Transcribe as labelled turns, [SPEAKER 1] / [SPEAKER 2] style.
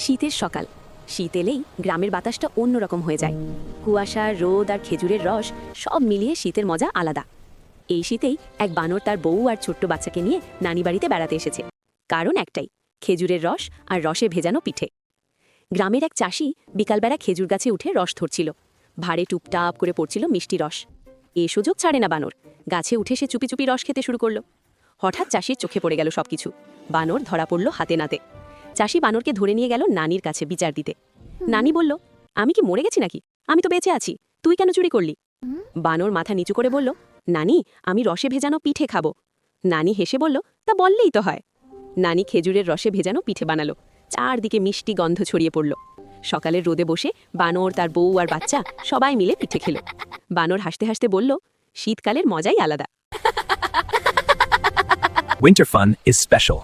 [SPEAKER 1] শীতের সকাল। শীত এলেই গ্রামের বাতাসটা অন্যরকম হয়ে যায়। কুয়াশা, রোদ আর খেজুরের রস সব মিলিয়ে শীতের মজা আলাদা। এই শীতেই এক বানর তার বউ আর ছোট্ট বাচ্চাকে নিয়ে নানি বাড়িতে বেড়াতে এসেছে। কারণ একটাই, খেজুরের রস আর রসে ভেজানো পিঠে। গ্রামের এক চাষি বিকালবেলা খেজুর গাছে উঠে রস ধরছিল। ভাড়ে টুপটাপ করে পড়ছিল মিষ্টি রস। এ সুযোগ ছাড়ে না বানর। গাছে উঠে সে চুপি চুপি রস খেতে শুরু করলো। হঠাৎ চাষির চোখে পড়ে গেল সবকিছু। বানর ধরা পড়ল হাতে নাতে। চাষি বানরকে ধরে নিয়ে গেল নানির কাছে বিচার দিতে। নানি বলল, আমি কি মরে গেছি নাকি? আমি তো বেঁচে আছি, তুই কেন চুরি করলি? বানর মাথা নিচু করে বলল, নানি, আমি রসে ভেজানো পিঠে খাবো। নানি হেসে বলল, তা বললেই তো হয়। নানি খেজুরের রসে ভেজানো পিঠে বানালো। চারদিকে মিষ্টি গন্ধ ছড়িয়ে পড়ল। সকালের রোদে বসে বানর, তার বউ আর বাচ্চা সবাই মিলে পিঠে খেল। বানর হাসতে হাসতে বলল, শীতকালের মজাই আলাদা।
[SPEAKER 2] Winter fun is special.